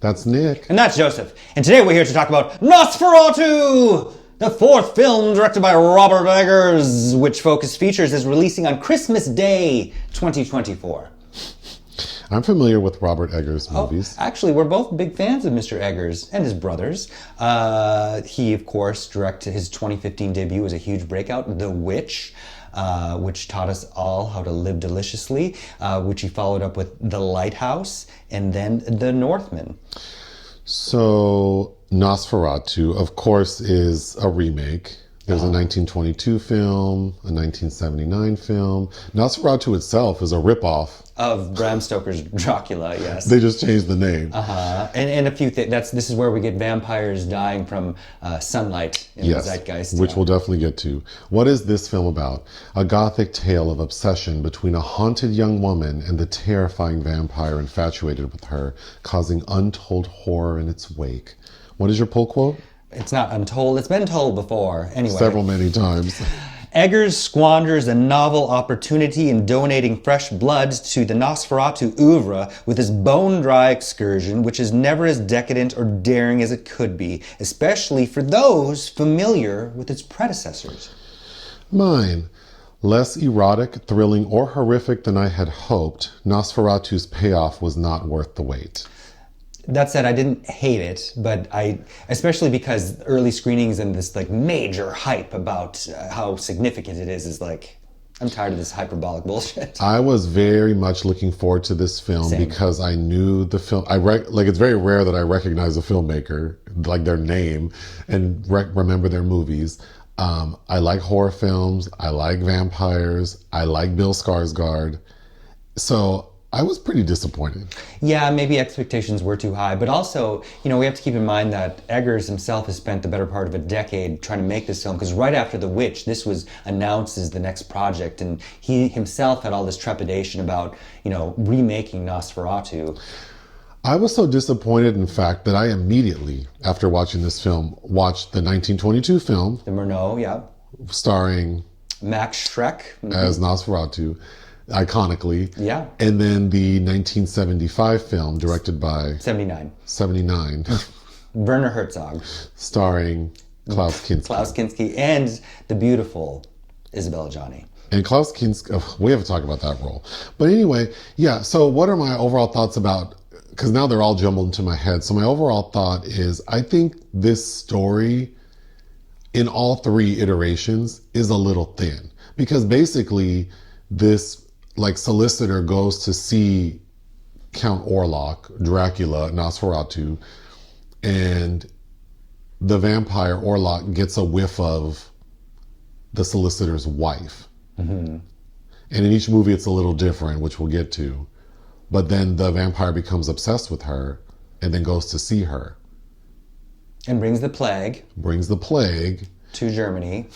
That's Nick. And that's Joseph. And today we're here to talk about Nosferatu, the fourth film directed by Robert Eggers, which Focus Features is releasing on Christmas Day 2024. I'm familiar with Robert Eggers movies. Actually, we're both big fans of Mr. Eggers and his brothers. He, of course, directed his 2015 debut was a huge breakout, The Witch, which taught us all how to live deliciously, which he followed up with The Lighthouse, and then The Northman. So, Nosferatu, of course, is a remake. There's a 1922 film, a 1979 film. Nosferatu itself is a ripoff of Bram Stoker's Dracula, yes. They just changed the name. And a few things. This is where we get vampires dying from sunlight in the zeitgeist. Which we'll definitely get to. What is this film about? A gothic tale of obsession between a haunted young woman and the terrifying vampire infatuated with her, causing untold horror in its wake. What is your pull quote? It's not untold. It's been told before. Anyway. Many times. Eggers squanders a novel opportunity in donating fresh blood to the Nosferatu oeuvre with his bone-dry excursion, which is never as decadent or daring as it could be, especially for those familiar with its predecessors. Mine. Less erotic, thrilling, or horrific than I had hoped, Nosferatu's payoff was not worth the wait. That said, I didn't hate it, but especially because early screenings and this like major hype about how significant it is like, I'm tired of this hyperbolic bullshit. I was very much looking forward to this film because I knew the film. It's very rare that I recognize a filmmaker, like their name, and remember their movies. I like horror films. I like vampires. I like Bill Skarsgård. So I was pretty disappointed. Yeah, maybe expectations were too high, but also, we have to keep in mind that Eggers himself has spent the better part of a decade trying to make this film, because right after The Witch, this was announced as the next project, and he himself had all this trepidation about, remaking Nosferatu. I was so disappointed, in fact, that I immediately, after watching this film, watched the 1922 film. The Murnau, yeah. Starring Max Schreck. As Nosferatu. Iconically. Yeah. And then the 1975 film directed by... 79. Werner Herzog. Starring Klaus Kinski. Klaus Kinski and the beautiful Isabella Gianni. And Klaus Kinski, we have to talk about that role. But anyway, yeah, so what are my overall thoughts about... Because now they're all jumbled into my head. So my overall thought is, I think this story, in all three iterations, is a little thin. Because basically, this... solicitor goes to see Count Orlok, Dracula, Nosferatu, and the vampire Orlok gets a whiff of the solicitor's wife. Mm-hmm. And in each movie it's a little different, which we'll get to. But then the vampire becomes obsessed with her and then goes to see her. And brings the plague. To Germany.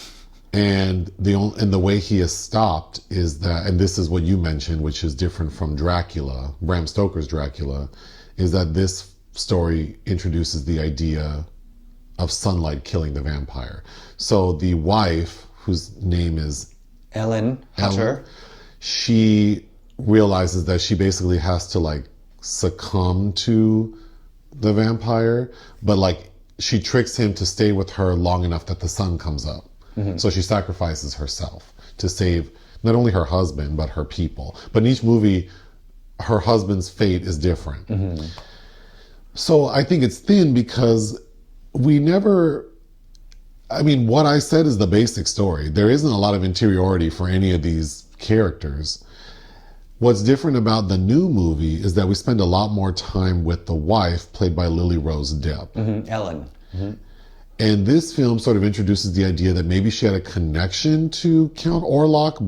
And the way he is stopped is that, and this is what you mentioned, which is different from Dracula, Bram Stoker's Dracula, is that this story introduces the idea of sunlight killing the vampire. So the wife, whose name is Ellen Hutter, she realizes that she basically has to succumb to the vampire, but she tricks him to stay with her long enough that the sun comes up. Mm-hmm. So she sacrifices herself to save not only her husband, but her people. But in each movie, her husband's fate is different. Mm-hmm. So I think it's thin because what I said is the basic story. There isn't a lot of interiority for any of these characters. What's different about the new movie is that we spend a lot more time with the wife, played by Lily Rose Depp. Mm-hmm. Ellen. Mm-hmm. And this film sort of introduces the idea that maybe she had a connection to Count Orlok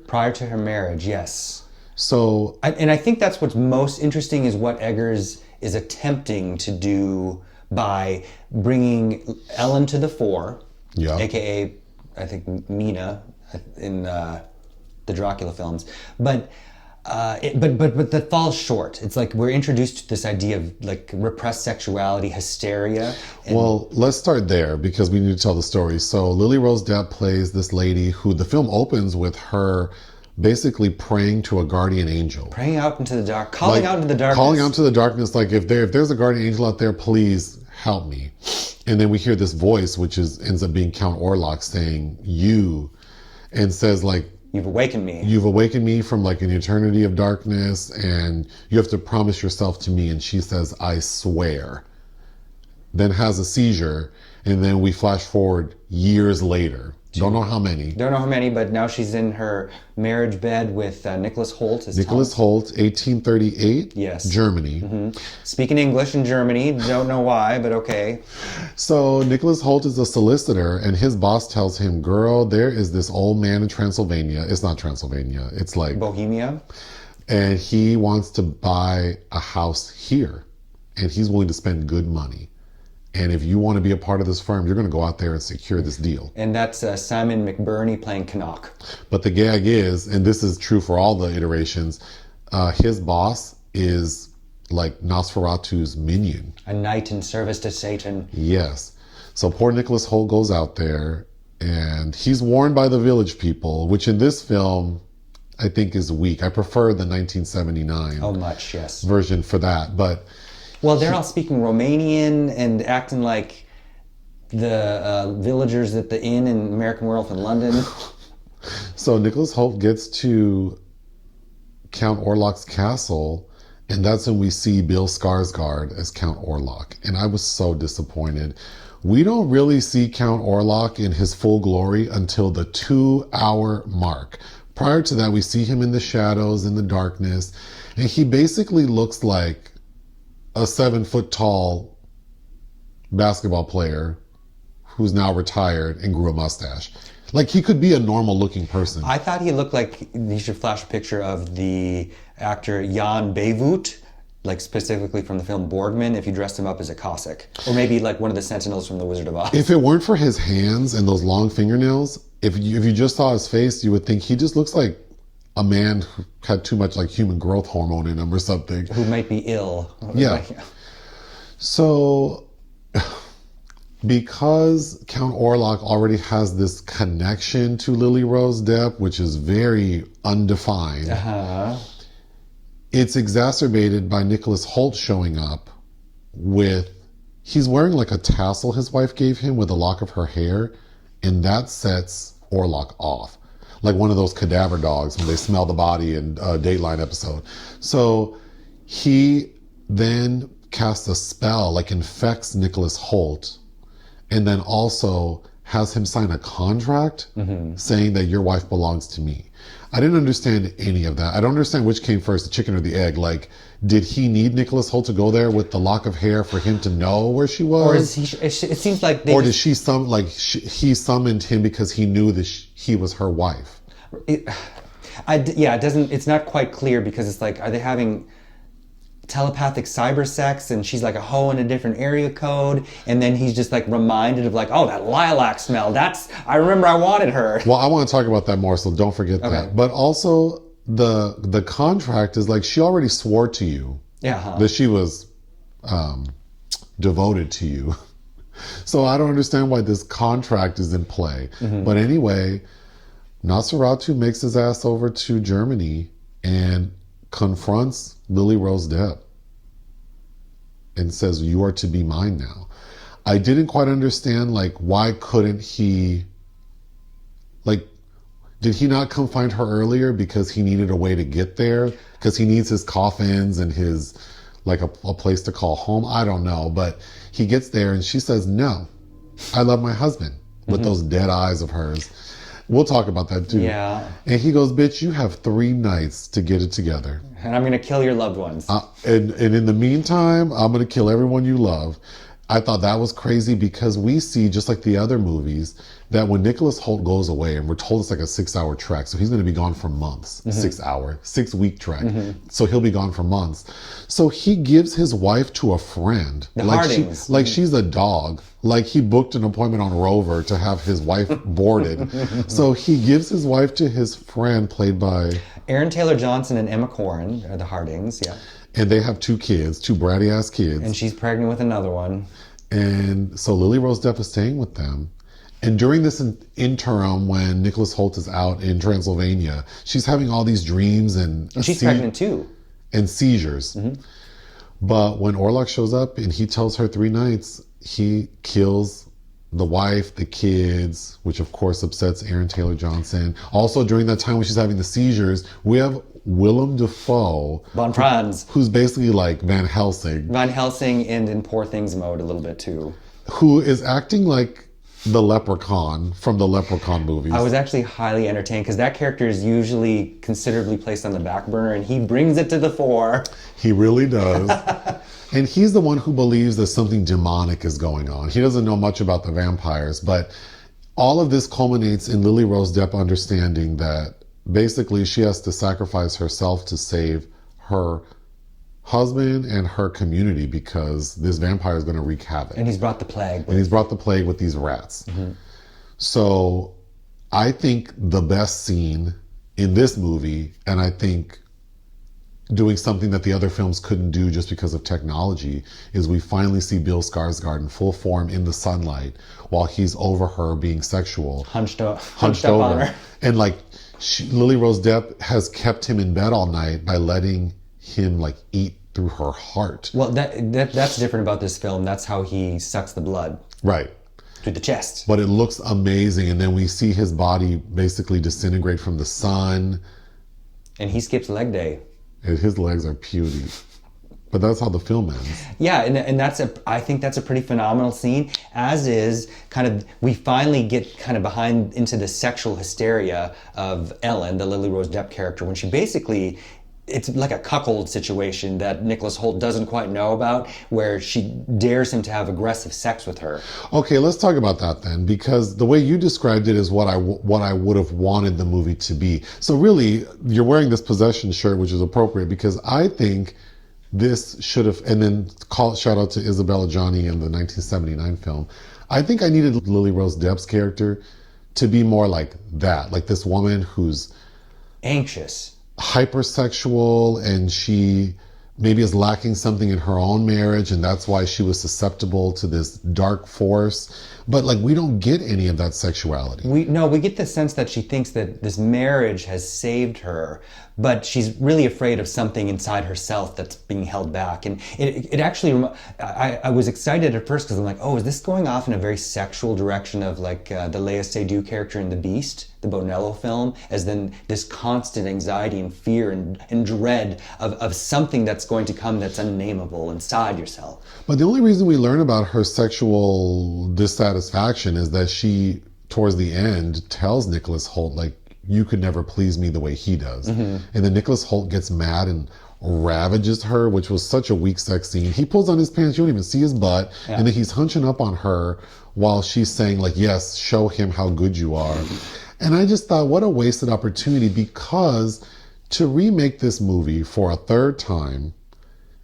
prior to her marriage, yes. So... I think that's what's most interesting is what Eggers is attempting to do by bringing Ellen to the fore, aka, I think, Mina in the Dracula films. But that falls short. It's we're introduced to this idea of repressed sexuality, hysteria. Well, let's start there because we need to tell the story. So Lily Rose Depp plays this lady who the film opens with her basically praying to a guardian angel. Praying out into the dark, calling out into the darkness. Calling out into the darkness, like if there's a guardian angel out there, please help me. And then we hear this voice, which ends up being Count Orlok saying, you, and says like, you've awakened me. You've awakened me from like an eternity of darkness, and you have to promise yourself to me. And she says, I swear. Then has a seizure, and then we flash forward years later. Don't know how many. But now she's in her marriage bed with Nicholas Hoult. Nicholas Hoult, 1838. Yes. Germany. Mm-hmm. Speaking English in Germany. Don't know why, but okay. So Nicholas Hoult is a solicitor, and his boss tells him, girl, there is this old man in Transylvania. It's not Transylvania. It's like Bohemia. And he wants to buy a house here, and he's willing to spend good money. And if you want to be a part of this firm, you're going to go out there and secure this deal. And that's Simon McBurney playing Canuck. But the gag is, and this is true for all the iterations, his boss is like Nosferatu's minion. A knight in service to Satan. Yes. So poor Nicholas Hoult goes out there, and he's warned by the village people, which in this film, I think is weak. I prefer the 1979 version for that. But well, they're all speaking Romanian and acting like the villagers at the inn in American Werewolf in London. So Nicholas Hoult gets to Count Orlok's castle, and that's when we see Bill Skarsgård as Count Orlok. And I was so disappointed. We don't really see Count Orlok in his full glory until the 2-hour mark. Prior to that, we see him in the shadows, in the darkness, and he basically looks like a 7-foot-tall basketball player who's now retired and grew a mustache. Like, he could be a normal-looking person. I thought he looked like, you should flash a picture of the actor Jan Bevoet, like specifically from the film Borgman, if you dressed him up as a Cossack. Or maybe like one of the Sentinels from The Wizard of Oz. If it weren't for his hands and those long fingernails, if you just saw his face, you would think he just looks like a man who had too much like human growth hormone in him or something. Who might be ill. Yeah. So, because Count Orlok already has this connection to Lily Rose Depp, which is very undefined, it's exacerbated by Nicholas Hoult showing up with, he's wearing like a tassel his wife gave him with a lock of her hair, and that sets Orlok off. Like one of those cadaver dogs when they smell the body in a Dateline episode. So he then casts a spell, like infects Nicholas Hoult, and then also has him sign a contract saying that your wife belongs to me. I didn't understand any of that. I don't understand which came first, the chicken or the egg. Like, did he need Nicholas Hoult to go there with the lock of hair for him to know where she was? Or is he, it seems like they... Or did she he summoned him because he knew that he was her wife? It doesn't, it's not quite clear, because it's like, are they having telepathic cyber sex and she's like a hoe in a different area code, and then he's just like reminded of like, oh, that lilac smell, I remember I wanted her. Well, I want to talk about that more, so don't forget that. But also the contract is like, she already swore to you that she was devoted to you. So I don't understand why this contract is in play. But anyway, Nosferatu makes his ass over to Germany and confronts Lily Rose Depp and says, you are to be mine now. I didn't quite understand, like, why couldn't he, like, did he not come find her earlier because he needed a way to get there? Because he needs his coffins and his, like, a place to call home? I don't know. But he gets there and she says, no, I love my husband, with those dead eyes of hers. We'll talk about that too. Yeah. And he goes, bitch, you have 3 nights to get it together. And I'm going to kill your loved ones. And in the meantime, I'm going to kill everyone you love. I thought that was crazy, because we see, just like the other movies, that when Nicholas Hoult goes away, and we're told it's like a 6-hour trek, so he's going to be gone for months. 6-week trek. So he'll be gone for months. So he gives his wife to a friend. The Hardings. She's a dog. Like, he booked an appointment on Rover to have his wife boarded. So he gives his wife to his friend, played by Aaron Taylor Johnson and Emma Corrin, are the Hardings, yeah. And they have 2 kids, 2 bratty ass kids. And she's pregnant with another one. And so Lily Rose Depp is staying with them. And during this interim, when Nicholas Hoult is out in Transylvania, she's having all these dreams and she's pregnant too. And seizures. Mm-hmm. But when Orlok shows up and he tells her 3 nights, he kills the wife, the kids, which of course upsets Aaron Taylor Johnson. Also, during that time when she's having the seizures, we have Willem Dafoe, Franz, who's basically like Van Helsing. Van Helsing and in Poor Things mode a little bit too. Who is acting like the leprechaun from the Leprechaun movies. I was actually highly entertained because that character is usually considerably placed on the back burner and he brings it to the fore. He really does. And he's the one who believes that something demonic is going on. He doesn't know much about the vampires, but all of this culminates in Lily Rose Depp understanding that basically she has to sacrifice herself to save her husband and her community because this vampire is going to wreak havoc. And he's brought the plague. And he's brought the plague with these rats. Mm-hmm. So I think the best scene in this movie, and I think doing something that the other films couldn't do just because of technology, is we finally see Bill Skarsgård in full form in the sunlight while he's over her being sexual. Hunched over. On her. And like Lily Rose Depp has kept him in bed all night by letting him like eat through her heart. Well, that's different about this film. That's how he sucks the blood. Right. Through the chest. But it looks amazing. And then we see his body basically disintegrate from the sun. And he skips leg day. And his legs are puny. But that's how the film ends. Yeah, and I think that's a pretty phenomenal scene, as is kind of, we finally get kind of behind into the sexual hysteria of Ellen, the Lily Rose Depp character, when she basically, it's like a cuckold situation that Nicholas Hoult doesn't quite know about, where she dares him to have aggressive sex with her. Okay, let's talk about that then, because the way you described it is what I would have wanted the movie to be. So really, you're wearing this possession shirt, which is appropriate, because I think this should have, and then shout out to Isabella Gianni in the 1979 film. I think I needed Lily Rose Depp's character to be more like that, like this woman who's anxious, hypersexual, and she maybe is lacking something in her own marriage, and that's why she was susceptible to this dark force. But like, we don't get any of that sexuality. We get the sense that she thinks that this marriage has saved her, but she's really afraid of something inside herself that's being held back. And it actually, I was excited at first because I'm like, oh, is this going off in a very sexual direction of like the Léa Seydoux character in The Beast, the Bonello film, as then this constant anxiety and fear and dread of something that's going to come that's unnameable inside yourself. But the only reason we learn about her sexual dissatisfaction is that she, towards the end, tells Nicholas Hoult, like, you could never please me the way he does. Mm-hmm. And then Nicholas Hoult gets mad and ravages her, which was such a weak sex scene. He pulls on his pants, you don't even see his butt, and then he's hunching up on her while she's saying, like, yes, show him how good you are. And I just thought, what a wasted opportunity, because to remake this movie for a third time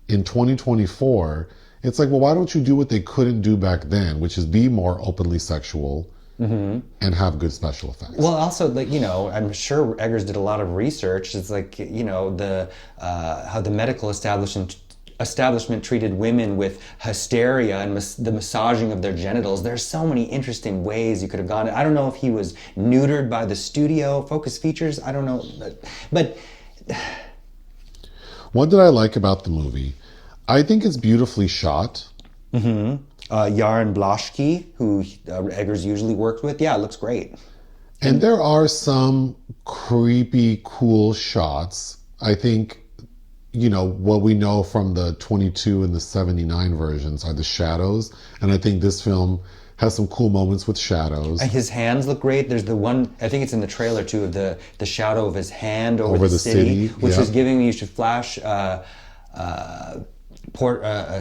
in 2024, it's like, well, why don't you do what they couldn't do back then, which is be more openly sexual and have good special effects. Well, also, like, you know, I'm sure Eggers did a lot of research. It's like, you know, the how the medical establishment treated women with hysteria and the massaging of their genitals. There's so many interesting ways you could have gone. I don't know if he was neutered by the studio, Focus Features. I don't know, but what did I like about the movie? I think it's beautifully shot. Mm-hmm. Jarin Blaschke, who Eggers usually worked with, it looks great. And there are some creepy, cool shots. I think, you know, what we know from the 22 and the 79 versions are the shadows. And I think this film has some cool moments with shadows. And his hands look great. There's the one, I think it's in the trailer too, of the shadow of his hand over the city, which was giving me, you should flash a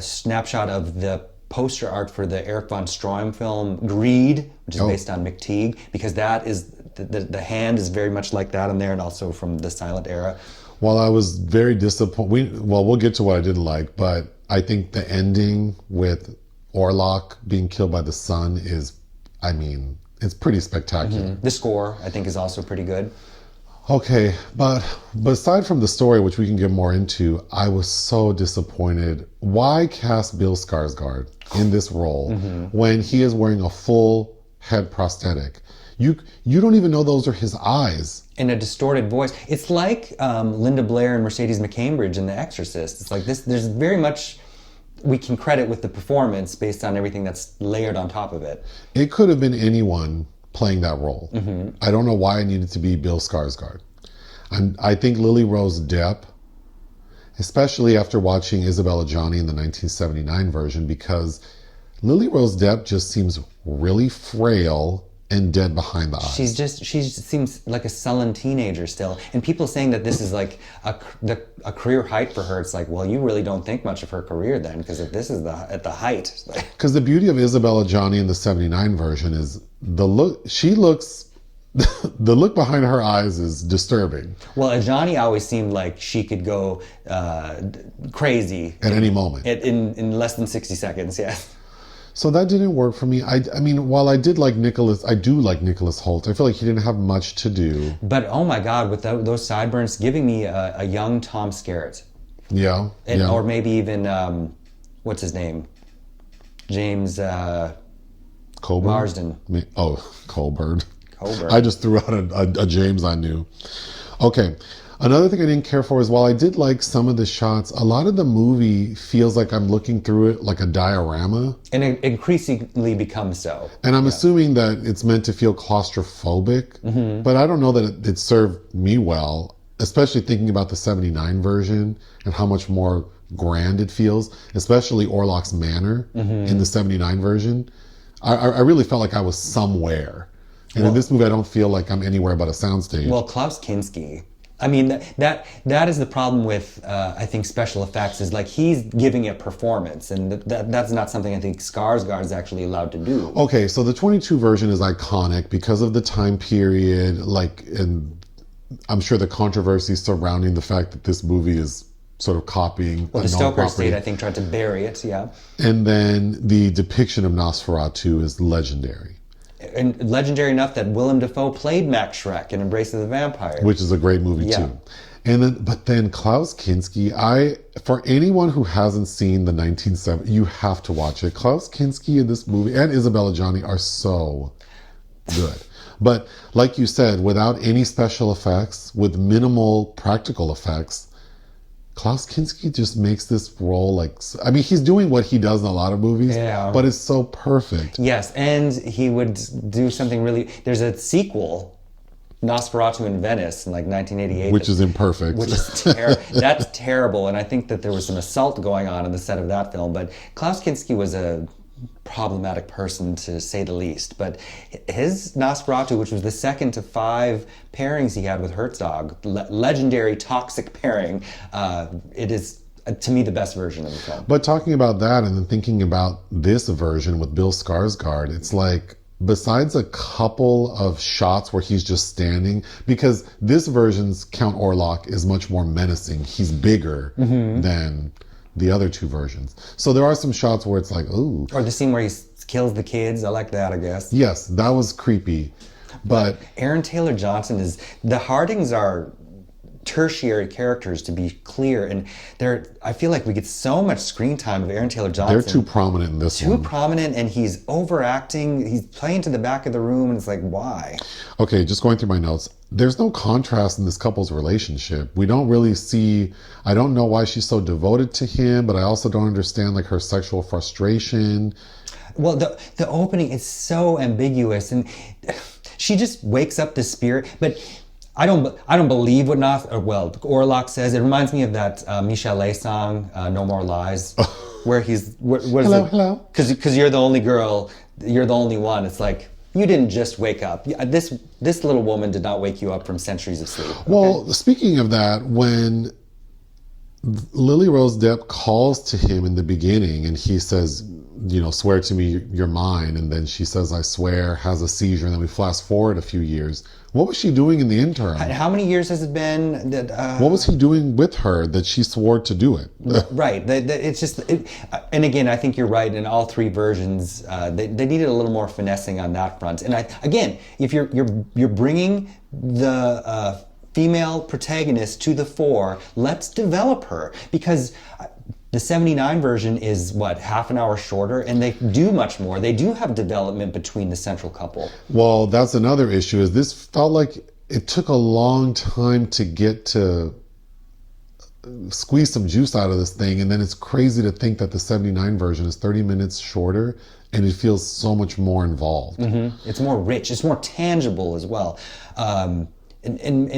snapshot of the poster art for the Erich von Stroheim film Greed, which is based on McTeague, because that is the hand is very much like that in there, and also from the silent era. Well, I was very disappointed. We'll get to what I didn't like, but I think the ending with Orlok being killed by the sun is, I mean, it's pretty spectacular. Mm-hmm. The score, I think, is also pretty good. Okay, but aside from the story, which we can get more into, I was so disappointed. Why cast Bill Skarsgård in this role when he is wearing a full head prosthetic. You don't even know those are his eyes. In a distorted voice. It's like Linda Blair and Mercedes McCambridge in The Exorcist. It's like this. There's very much we can credit with the performance based on everything that's layered on top of it. It could have been anyone playing that role. Mm-hmm. I don't know why it needed to be Bill Skarsgård. I think Lily Rose Depp, especially after watching Isabella Gianni in the 1979 version, because Lily Rose Depp just seems really frail and dead behind the eyes. She just seems like a sullen teenager still. And people saying that this is like a career height for her, it's like, well, you really don't think much of her career then, because if this is at the height. Because the beauty of Isabella Gianni in the 79 version is the look, she looks, the look behind her eyes is disturbing. Well, Ajani always seemed like she could go crazy. At any moment. In less than 60 seconds, yeah. So that didn't work for me. I mean, while I do like Nicholas Hoult. I feel like he didn't have much to do. But oh my God, with those sideburns, giving me a young Tom Skerritt. Yeah, Or maybe even, what's his name? James Colbert? Marsden. Colbert. I just threw out a James I knew. Okay. Another thing I didn't care for is while I did like some of the shots, a lot of the movie feels like I'm looking through it like a diorama. And it increasingly becomes so. And I'm assuming that it's meant to feel claustrophobic, but I don't know that it served me well, especially thinking about the 79 version and how much more grand it feels, especially Orlok's manor in the 79 version. I really felt like I was somewhere. And in this movie, I don't feel like I'm anywhere but a soundstage. Well, Klaus Kinski, I mean, that is the problem with, I think, special effects, is like he's giving a performance, and that's not something I think Skarsgård is actually allowed to do. Okay, so the 22 version is iconic because of the time period, and I'm sure the controversy surrounding the fact that this movie is sort of copying the Stoker estate, I think, tried to bury it, yeah. And then the depiction of Nosferatu is legendary. And legendary enough that Willem Dafoe played Max Schreck in Embrace of the Vampire. Which is a great movie too. And then Klaus Kinski, for anyone who hasn't seen the 1970s, you have to watch it. Klaus Kinski in this movie and Isabella Gianni are so good. But like you said, without any special effects, with minimal practical effects, Klaus Kinski just makes this role he's doing what he does in a lot of movies, but it's so perfect. Yes, and he would do something really... There's a sequel, Nosferatu in Venice, in 1988. Which is imperfect. Which is that's terrible, and I think that there was some assault going on in the set of that film, but Klaus Kinski was a problematic person, to say the least. But his Nosferatu, which was the second to 5 pairings he had with Herzog, legendary toxic pairing, it is, to me, the best version of the film. But talking about that and then thinking about this version with Bill Skarsgård, it's like, besides a couple of shots where he's just standing, because this version's Count Orlok is much more menacing. He's bigger than the other 2 versions. So there are some shots where it's like, ooh. Or the scene where he kills the kids. I like that, I guess. Yes, that was creepy. But Aaron Taylor Johnson the Hardings are tertiary characters, to be clear, and I feel like we get so much screen time of Aaron Taylor Johnson. They're too prominent in this one. Too prominent, and he's overacting. He's playing to the back of the room, and it's like, why? Okay, just going through my notes. There's no contrast in this couple's relationship. We don't really see... I don't know why she's so devoted to him, but I also don't understand her sexual frustration. Well, the opening is so ambiguous, and she just wakes up the spirit, but... I don't believe what Orlok says. It reminds me of that Michelet song, "No More Lies," where he's hello. Because you're the only girl, you're the only one. It's like, you didn't just wake up. This little woman did not wake you up from centuries of sleep. Okay? Well, speaking of that, when Lily Rose Depp calls to him in the beginning and he says, swear to me you're mine, and then she says, I swear, has a seizure, and then we flash forward a few years. What was she doing in the interim? How many years has it been? What was he doing with her that she swore to do it? Right. It's just... and again, I think you're right. In all 3 versions, they needed a little more finessing on that front. And again, if you're bringing the female protagonist to the fore, let's develop her. Because The 79 version is, what, half an hour shorter? And they do much more. They do have development between the central couple. Well, that's another issue, is this felt like it took a long time to get to squeeze some juice out of this thing. And then it's crazy to think that the 79 version is 30 minutes shorter and it feels so much more involved. Mm-hmm. It's more rich. It's more tangible as well. And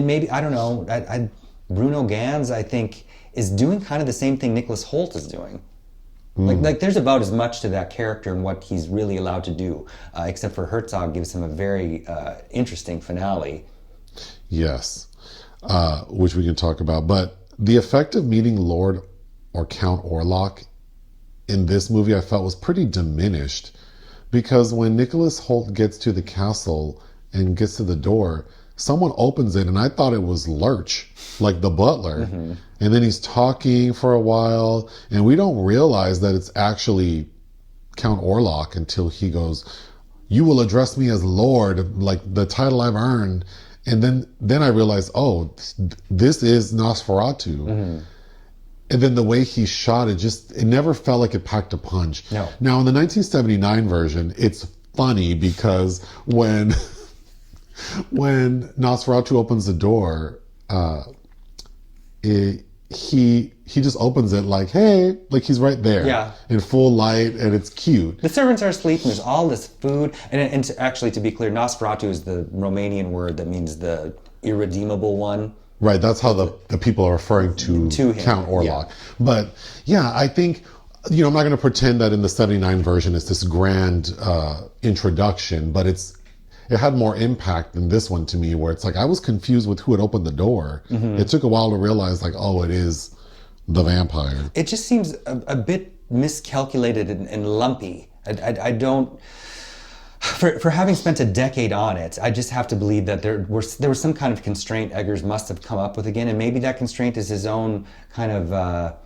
maybe, I don't know, Bruno Ganz, I think, is doing kind of the same thing Nicholas Hoult is doing. Like there's about as much to that character and what he's really allowed to do, except for Herzog gives him a very interesting finale. Yes, which we can talk about. But the effect of meeting Lord or Count Orlok in this movie I felt was pretty diminished, because when Nicholas Hoult gets to the castle and gets to the door, someone opens it and I thought it was Lurch, like the butler. Mm-hmm. And then he's talking for a while and we don't realize that it's actually Count Orlok until he goes, "You will address me as Lord, like the title I've earned." And then I realized, oh, this is Nosferatu. Mm-hmm. And then the way he shot it, it never felt like it packed a punch. No. Now in the 1979 version, it's funny because when Nosferatu opens the door, he just opens it like, hey, like he's right there in full light, and it's cute. The servants are asleep and there's all this food. And actually, to be clear, Nosferatu is the Romanian word that means the irredeemable one. Right, that's how the people are referring to him, Count Orlok. Yeah. But yeah, I think, I'm not going to pretend that in the 79 version it's this grand introduction, but it had more impact than this one to me, where it's like I was confused with who had opened the door. Mm-hmm. It took a while to realize, like, oh, it is the vampire. It just seems a bit miscalculated and lumpy. I don't... For having spent a decade on it, I just have to believe that there was some kind of constraint Eggers must have come up with again, and maybe that constraint is his own kind of...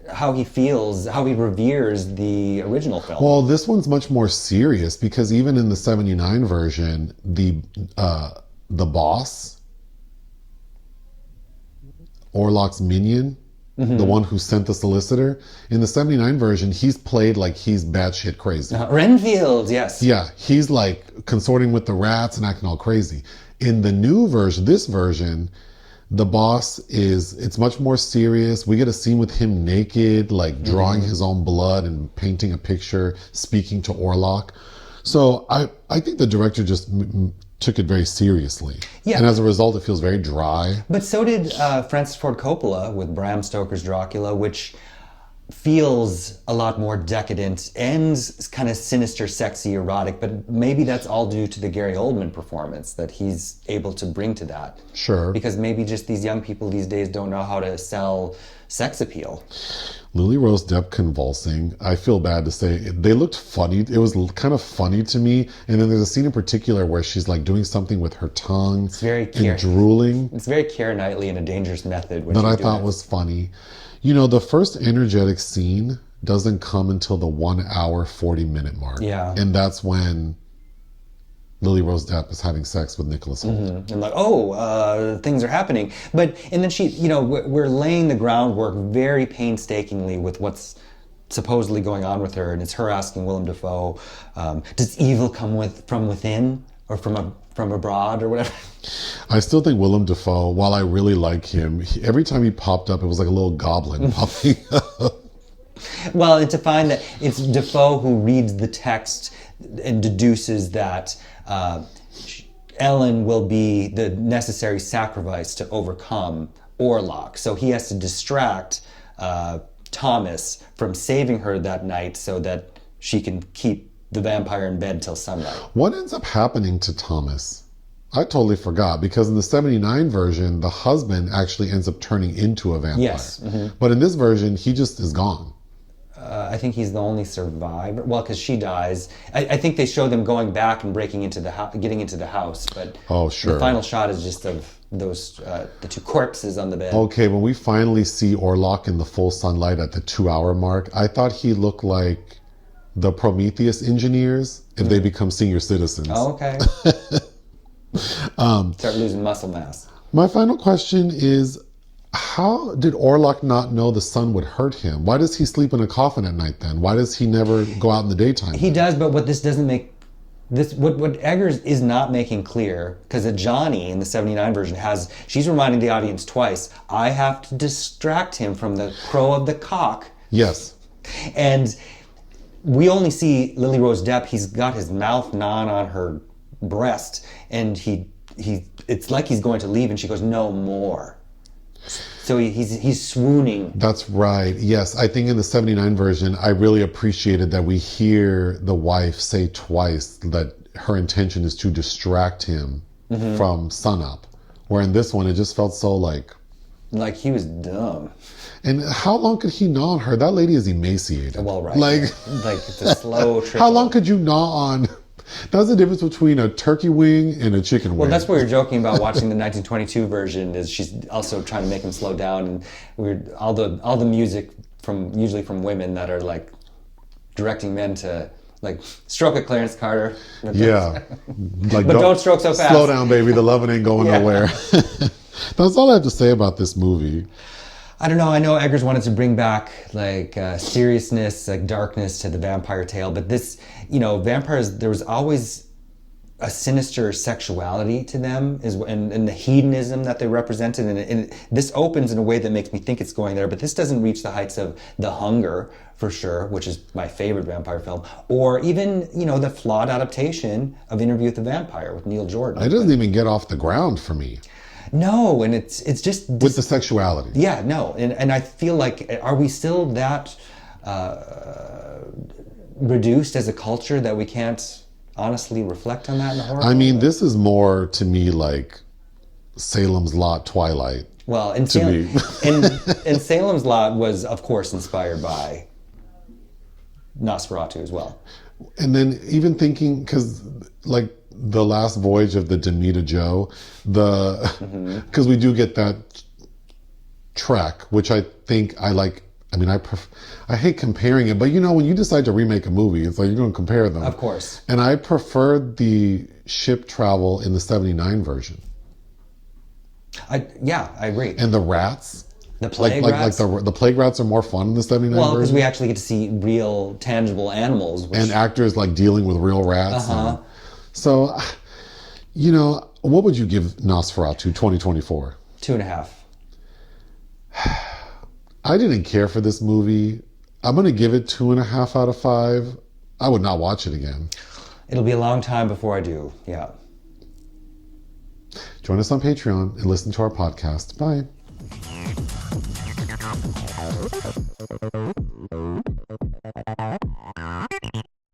how he feels, how he reveres the original film. Well, this one's much more serious, because even in the 79 version, the boss, Orlok's minion, mm-hmm. the one who sent the solicitor, in the 79 version, he's played like he's batshit crazy. Renfield, yes. Yeah, he's like consorting with the rats and acting all crazy. In the new version, this version, the boss it's much more serious. We get a scene with him naked, like drawing his own blood and painting a picture, speaking to Orlok. So I think the director just took it very seriously. Yeah. And as a result, it feels very dry. But so did Francis Ford Coppola with Bram Stoker's Dracula, which feels a lot more decadent and kind of sinister, sexy, erotic, but maybe that's all due to the Gary Oldman performance that he's able to bring to that. Sure. Because maybe just these young people these days don't know how to sell sex appeal. Lily Rose Depp convulsing, I feel bad to say, they looked funny. It was kind of funny to me. And then there's a scene in particular where she's like doing something with her tongue and drooling. It's very Keira Knightley in a dangerous method. That I thought was funny. The first energetic scene doesn't come until the 1 hour, 40 minute mark. Yeah. And that's when Lily Rose Depp is having sex with Nicholas Hoult. Mm-hmm. And like, things are happening. And then she, we're laying the groundwork very painstakingly with what's supposedly going on with her. And it's her asking Willem Dafoe, does evil come from within or from abroad or whatever? I still think Willem Dafoe, while I really like him, every time he popped up, it was like a little goblin popping up. Well, and to find that it's Dafoe who reads the text and deduces that Ellen will be the necessary sacrifice to overcome Orlok. So he has to distract Thomas from saving her that night so that she can keep the vampire in bed till sunlight. What ends up happening to Thomas? I totally forgot, because in the 79 version, the husband actually ends up turning into a vampire. Yes. Mm-hmm. But in this version, he just is gone. I think he's the only survivor. Well, because she dies. I think they show them going back and breaking into the house, getting into the house. But sure. The final shot is just of those the two corpses on the bed. Okay, when we finally see Orlok in the full sunlight at the 2 hour mark, I thought he looked like the Prometheus engineers if they become senior citizens. Oh, okay. Start losing muscle mass. My final question is, How did Orlok not know the sun would hurt him? Why does he sleep in a coffin at night then? Why does he never go out in the daytime? He does, but what this doesn't make what Eggers is not making clear, because Johnny in the 79 version she's reminding the audience twice, I have to distract him from the crow of the cock. Yes. And we only see Lily Rose Depp, he's got his mouth gnawing on her breast, and it's like he's going to leave, and she goes, no more. So he's swooning. That's right. Yes, I think in the 79 version, I really appreciated that we hear the wife say twice that her intention is to distract him from sunup. Where in this one, it just felt so like he was dumb. And how long could he gnaw on her? That lady is emaciated. Well, right. Like it's a slow trickle. How long could you gnaw on? That's the difference between a turkey wing and a chicken wing. Well, that's what you're joking about watching the 1922 version, is she's also trying to make him slow down, and all the music usually from women that are like directing men to like stroke it, Clarence Carter. Yeah. Like, but don't stroke so fast. Slow down, baby. The loving ain't going nowhere. That's all I have to say about this movie. I don't know. I know Eggers wanted to bring back like seriousness, like darkness to the vampire tale, but this, vampires, there was always a sinister sexuality to them, and the hedonism that they represented, and this opens in a way that makes me think it's going there, but this doesn't reach the heights of The Hunger, for sure, which is my favorite vampire film, or even, the flawed adaptation of Interview with the Vampire with Neil Jordan. It doesn't even get off the ground for me. No, and it's just... With the sexuality. Yeah, no. And I feel like, are we still that reduced as a culture that we can't honestly reflect on that in the horror? I mean, this is more, to me, like Salem's Lot Twilight. Well, and Salem's Lot was, of course, inspired by Nosferatu as well. And then even thinking, because, like, the last voyage of the Demeter Joe, because we do get that track, which I think I like. I mean, I hate comparing it, but when you decide to remake a movie, it's like you're going to compare them. Of course. And I preferred the ship travel in the 79 version. I agree. And the rats. The plague rats? Like the plague rats are more fun in the 79 version. Well, because we actually get to see real, tangible animals. And actors like dealing with real rats. So, what would you give Nosferatu 2024? 2.5. I didn't care for this movie. I'm going to give it 2.5 out of 5. I would not watch it again. It'll be a long time before I do, yeah. Join us on Patreon and listen to our podcast. Bye.